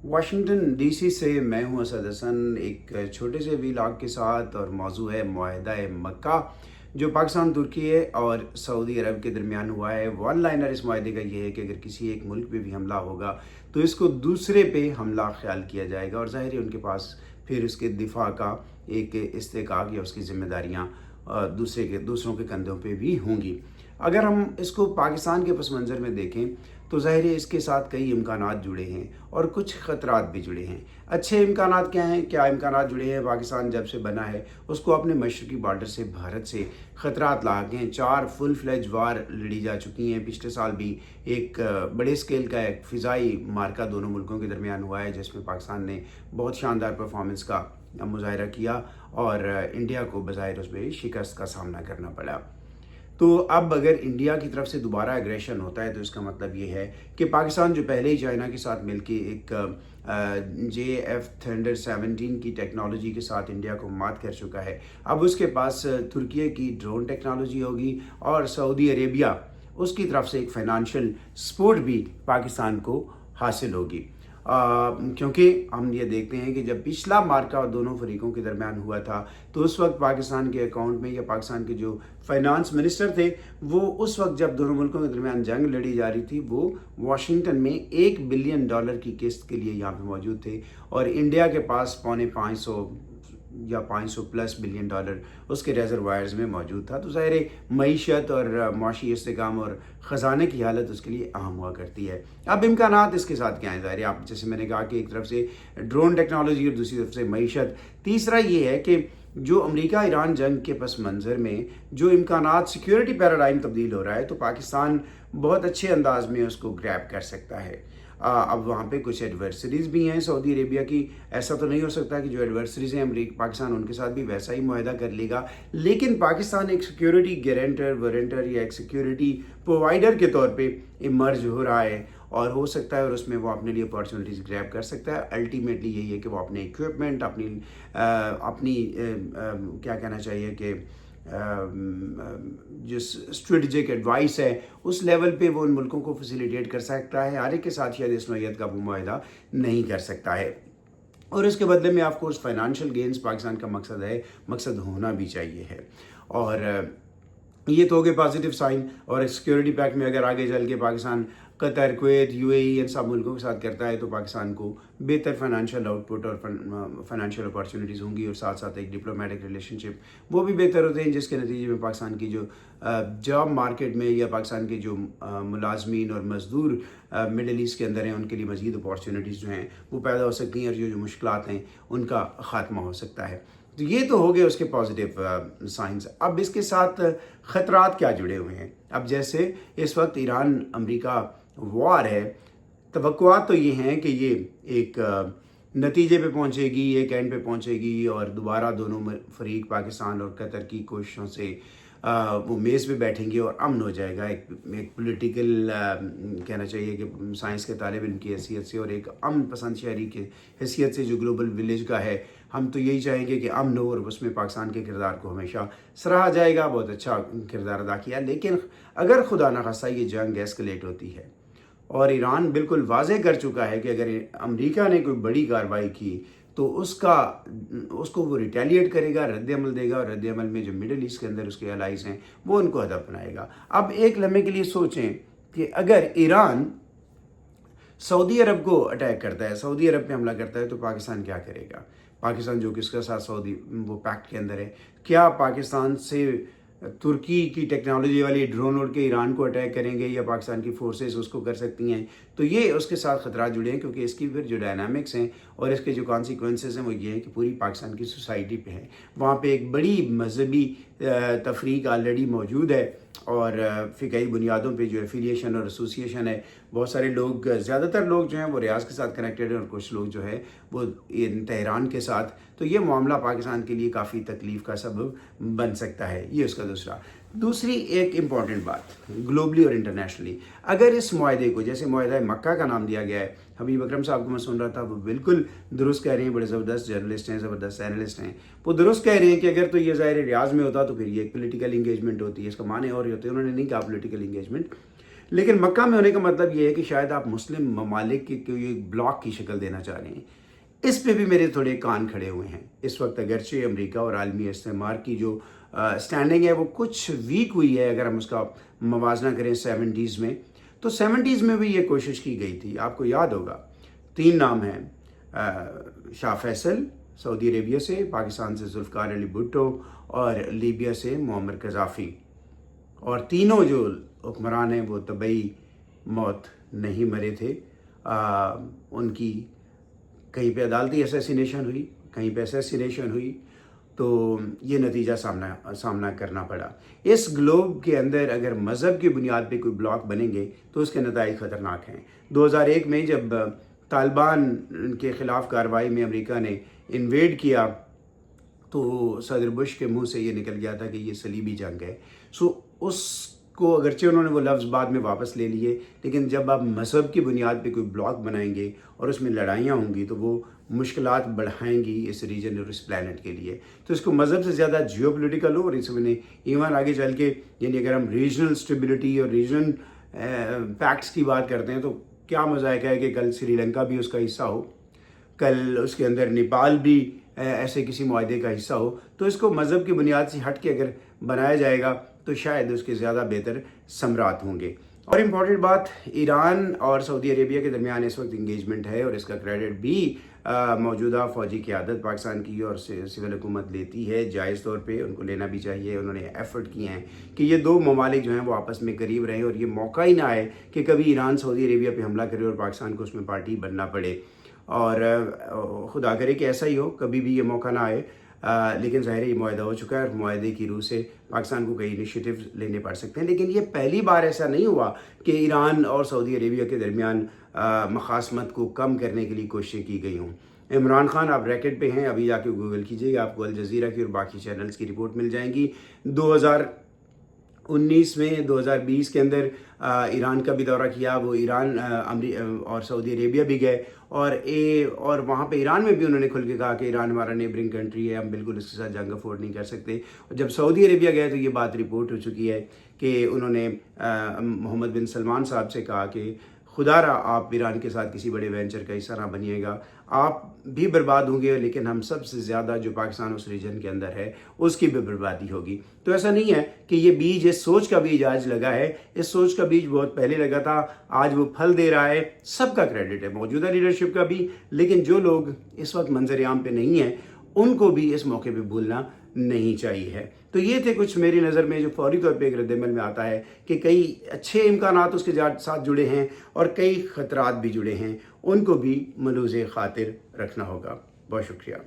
Washington DC से मैं हूं असद हसन, एक छोटे से व्लॉग के साथ। और मौजू है मुआहदा मक्का, जो पाकिस्तान, तुर्की और सऊदी अरब के दरमियान हुआ है। वन लाइनर इस मुआहदे का ये है कि अगर किसी एक मुल्क पे भी हमला होगा तो इसको दूसरे पे हमला ख्याल किया जाएगा, और ज़ाहिर है उनके पास फिर उसके दिफा का एक इस्तेकाक या उसकी जिम्मेदारियाँ दूसरों के कंधों पे भी होंगी। अगर हम इसको पाकिस्तान के पस मंज़र में देखें तो ज़ाहिर है इसके साथ कई इम्कानात जुड़े हैं और कुछ ख़तरात भी जुड़े हैं। अच्छे इम्कानात क्या हैं? क्या इम्कानात जुड़े हैं? पाकिस्तान जब से बना है उसको अपने मशरक़ी बॉर्डर से भारत से ख़तरात लाके हैं। 4 फुल फ्लेज वार लड़ी जा चुकी हैं। पिछले साल भी एक बड़े स्केल का एक फ़िज़ाई मार्का दोनों मुल्कों के दरमियान हुआ है, जिसमें पाकिस्तान ने बहुत शानदार परफॉर्मेंस का मुज़ाहिरा किया और इंडिया को बज़ाहिर उसमें शिकस्त का सामना करना पड़ा। तो अब अगर इंडिया की तरफ से दोबारा एग्रेशन होता है तो इसका मतलब ये है कि पाकिस्तान, जो पहले ही चाइना के साथ मिलके एक JF थंडर 17 की टेक्नोलॉजी के साथ इंडिया को मात कर चुका है, अब उसके पास तुर्की की ड्रोन टेक्नोलॉजी होगी और सऊदी अरेबिया उसकी तरफ से एक फाइनेंशियल सपोर्ट भी पाकिस्तान को हासिल होगी। क्योंकि हम ये देखते हैं कि जब पिछला मार्का दोनों फरीकों के दरमियान हुआ था तो उस वक्त पाकिस्तान के अकाउंट में, या पाकिस्तान के जो फाइनेंस मिनिस्टर थे, वो उस वक्त जब दोनों मुल्कों के दरमियान जंग लड़ी जा रही थी, वो वाशिंगटन में $1 बिलियन की किस्त के लिए यहाँ पे मौजूद थे, और इंडिया के पास पौने 500 या 500 प्लस बिलियन डॉलर उसके रिजर्वायर्स में मौजूद था। तो ज़ाहिर है मईशत और माशी इस्तेकाम और ख़जाने की हालत उसके लिए अहम हुआ करती है। अब इम्कानात इसके साथ क्या हैं? ज़ाहिर है, आप जैसे मैंने कहा कि एक तरफ से ड्रोन टेक्नोलॉजी और दूसरी तरफ से मईशत। तीसरा ये है कि जो अमेरिका ईरान जंग के पस मंज़र में जो इम्कानात, सिक्योरिटी पैराडाइम तब्दील हो रहा है, तो पाकिस्तान बहुत अच्छे अंदाज में उसको ग्रैब कर सकता है। अब वहाँ पे कुछ एडवर्सरीज़ भी हैं सऊदी अरेबिया की। ऐसा तो नहीं हो सकता कि जो एडवर्सरीज़ हैं अमेरिका, पाकिस्तान उनके साथ भी वैसा ही मुआहदा कर लेगा, लेकिन पाकिस्तान एक सिक्योरिटी गारंटर, वारंटर या एक सिक्योरिटी प्रोवाइडर के तौर पे इमर्ज हो रहा है, और हो सकता है और उसमें वो अपने लिए अपॉर्चुनिटीज़ ग्रैब कर सकता है। अल्टीमेटली यही है कि वो अपने इक्विपमेंट, अपनी क्या कहना चाहिए कि जो स्ट्रेटजिक एडवाइस है उस लेवल पे वो उन मुल्कों को फैसिलिटेट कर सकता है। हर एक के साथ शायद इस नौयत का वो मुआहदा नहीं कर सकता है, और इसके बदले में of course financial gains Pakistan का मकसद है, मकसद होना भी चाहिए है। और ये तो हो गए पॉजिटिव साइन। और सिक्योरिटी पैक्ट में अगर आगे चल के पाकिस्तान कतर, कुवैत, UAE इन सब मुल्कों के साथ करता है तो पाकिस्तान को बेहतर फाइनेंशियल आउटपुट और फाइनेंशियल अपॉर्चुनिटीज़ होंगी, और साथ साथ एक डिप्लोमेटिक रिलेशनशिप वो भी बेहतर होते हैं, जिसके नतीजे में पाकिस्तान की जो जॉब मार्केट में, या पाकिस्तान के जो मुलाजमीन और मज़दूर मिडल ईस्ट के अंदर हैं, उनके लिए मज़ीद अपॉर्चुनिटीज़ जो हैं वो पैदा हो सकती हैं, और जो मुश्किलात हैं उनका ख़ात्मा हो सकता है। तो ये तो हो गए उसके पॉजिटिव साइंस। अब इसके साथ ख़तरात क्या जुड़े हुए हैं? अब जैसे इस वक्त ईरान अमेरिका वॉर है, तवक्कुआत तो ये हैं कि ये एक नतीजे पे पहुंचेगी, एक एंड पे पहुंचेगी, और दोबारा दोनों फरीक, पाकिस्तान और कतर की कोशिशों से वो मेज़ पे बैठेंगे और अमन हो जाएगा। एक पॉलिटिकल कहना चाहिए कि साइंस के तालिब इल्म की हैसियत से और एक अमन पसंद शहरी की हैसियत से जो ग्लोबल विलेज का है, हम तो यही चाहेंगे कि अमन हो, और उसमें पाकिस्तान के किरदार को हमेशा सराहा जाएगा। बहुत अच्छा किरदार अदा किया। लेकिन अगर खुदा न खास्ता ये जंग एस्केलेट होती है, और ईरान बिल्कुल वाज़ेह कर चुका है कि अगर अमेरिका ने कोई बड़ी कार्रवाई की तो उसको वो रिटेलिएट करेगा, रद्द अमल देगा, और रद्द अमल में जो मिडल ईस्ट के अंदर उसके अलाइज हैं वो उनको हदफ बनाएगा। अब एक लम्हे के लिए सोचें कि अगर ईरान सऊदी अरब को अटैक करता है, सऊदी अरब पे हमला करता है, तो पाकिस्तान क्या करेगा? पाकिस्तान जो किसके साथ सऊदी वो पैक्ट के अंदर है, क्या पाकिस्तान से तुर्की की टेक्नोलॉजी वाली ड्रोन उड़ के ईरान को अटैक करेंगे, या पाकिस्तान की फोर्सेस उसको कर सकती हैं? तो ये उसके साथ ख़तरा जुड़े हैं, क्योंकि इसकी फिर जो डायनामिक्स हैं और इसके जो कॉन्सिक्वेंसेस हैं वो ये हैं कि पूरी पाकिस्तान की सोसाइटी पे है। वहाँ पे एक बड़ी मजहबी तफरीक ऑलरेडी मौजूद है, और फ़िक़ही बुनियादों पे जो एफिलिएशन और एसोसिएशन है, बहुत सारे लोग, ज़्यादातर लोग जो हैं वो रियाज़ के साथ कनेक्टेड हैं, और कुछ लोग जो है वो तेहरान के साथ। तो ये मामला पाकिस्तान के लिए काफ़ी तकलीफ़ का सबब बन सकता है। ये उसका दूसरी एक इम्पॉर्टेंट बात, ग्लोबली और इंटरनेशनली, अगर इस मुआहदे को, जैसे मुआहदा मक्का का नाम दिया गया है, हबीब अकरम साहब को मैं सुन रहा था, वो बिल्कुल दुरुस्त कह रहे हैं, बड़े ज़बरदस्त जर्नलिस्ट हैं, ज़बरदस्त एनालिस्ट हैं, वो दुरुस्त कह रहे हैं कि अगर तो ये ज़ाहिर रियाज में होता तो फिर ये एक पोलिटिकल इंगेजमेंट होती है, इसका माने और होते हैं। उन्होंने नहीं कहा पोलिटिकल इंगेजमेंट, लेकिन मक्का में होने का मतलब ये है कि शायद आप मुस्लिम ममालिक की कोई एक ब्लॉक की शक्ल देना चाह रहे हैं। इस पे भी मेरे थोड़े कान खड़े हुए हैं। इस वक्त अगरचे अमेरिका और आलमी इस्तेमार की जो स्टैंडिंग है वो कुछ वीक हुई है, अगर हम उसका मवाजना करें 70s में, तो 70s में भी ये कोशिश की गई थी। आपको याद होगा 3 नाम हैं, शाह फैसल सऊदी अरेबिया से, पाकिस्तान से जुल्फ़िकार अली भुट्टो और लीबिया से मुअम्मर कज़ाफ़ी, और तीनों जो हुक्मरान हैं वो तबई मौत नहीं मरे थे। उनकी कहीं पे अदालती असैसिनेशन हुई, कहीं पे असैसिनेशन हुई, तो ये नतीजा सामना करना पड़ा। इस ग्लोब के अंदर अगर मज़हब की बुनियाद पे कोई ब्लॉक बनेंगे तो उसके नतीजे ख़तरनाक हैं। 2001 में जब तालिबान के ख़िलाफ़ कार्रवाई में अमेरिका ने इन्वेड किया तो सदर बुश के मुंह से ये निकल गया था कि ये सलीबी जंग है। उसको अगरचे उन्होंने वो लफ्ज़ बाद में वापस ले लिए, लेकिन जब आप मज़हब की बुनियाद पे कोई ब्लॉक बनाएंगे और उसमें लड़ाइयाँ होंगी तो वो मुश्किलात बढ़ाएंगी इस रीजन और इस प्लैनेट के लिए। तो इसको मज़हब से ज़्यादा जियोपॉलिटिकल हो, और इसमें इवन आगे चल के, यानी अगर हम रीजनल स्टेबिलिटी और रीजन फैक्ट्स की बात करते हैं तो क्या मज़ाक़ है कि कल श्रीलंका भी उसका हिस्सा हो, कल उसके अंदर नेपाल भी ऐसे किसी मुआहदे का हिस्सा हो। तो इसको मज़हब की बुनियाद से हट के अगर बनाया जाएगा तो शायद उसके ज़्यादा बेहतर समरात होंगे। और इम्पॉर्टेंट बात, ईरान और सऊदी अरेबिया के दरमियान इस वक्त इंगेजमेंट है, और इसका क्रेडिट भी मौजूदा फ़ौजी क़यादत पाकिस्तान की और सिविल हुकूमत लेती है। जायज़ तौर पे उनको लेना भी चाहिए। उन्होंने एफ़र्ट किए हैं कि ये 2 ममालिक जो हैं वो आपस में करीब रहें, और ये मौका ही ना आए कि कभी ईरान सऊदी अरेबिया पे हमला करे और पाकिस्तान को उसमें पार्टी बनना पड़े। और खुदा करे कि ऐसा ही हो, कभी भी ये मौका ना आए। लेकिन ज़ाहिर है ये मुआहदा हो चुका है, और मुआहदे की रूह से पाकिस्तान को कई इनिशिएटिव लेने पड़ सकते हैं। लेकिन ये पहली बार ऐसा नहीं हुआ कि ईरान और सऊदी अरेबिया के दरमियान मखासमत को कम करने के लिए कोशिशें की गई हों। इमरान खान आप रैकेट पे हैं, अभी जाके गूगल कीजिएगा, आपको अल जज़ीरा की और बाकी चैनल्स की रिपोर्ट मिल जाएंगी। 2019 में 2020 के अंदर ईरान का भी दौरा किया, वो ईरान और सऊदी अरेबिया भी गए, और वहाँ पे ईरान में भी उन्होंने खुल के कहा कि ईरान हमारा नेबरिंग कंट्री है, हम बिल्कुल इसके साथ जंग अफोर्ड नहीं कर सकते। और जब सऊदी अरेबिया गए तो ये बात रिपोर्ट हो चुकी है कि उन्होंने मोहम्मद बिन सलमान साहब से कहा कि खुदारा आप ईरान के साथ किसी बड़े वेंचर का हिस्सा ना बनिएगा, आप भी बर्बाद होंगे, लेकिन हम सबसे ज़्यादा जो पाकिस्तान उस रीजन के अंदर है उसकी भी बर्बादी होगी। तो ऐसा नहीं है कि ये बीज, इस सोच का बीज आज लगा है, इस सोच का बीज बहुत पहले लगा था, आज वो फल दे रहा है। सबका क्रेडिट है, मौजूदा लीडरशिप का भी, लेकिन जो लोग इस वक्त मंजर-ए-आम पे नहीं हैं उनको भी इस मौके पे भूलना नहीं चाहिए है। तो ये थे कुछ मेरी नज़र में जो फौरी तौर पे एक रद्द-ए-अमल में आता है कि कई अच्छे इम्कानात उसके साथ जुड़े हैं और कई ख़तरात भी जुड़े हैं, उनको भी मलूज़ ख़ातिर रखना होगा। बहुत शुक्रिया।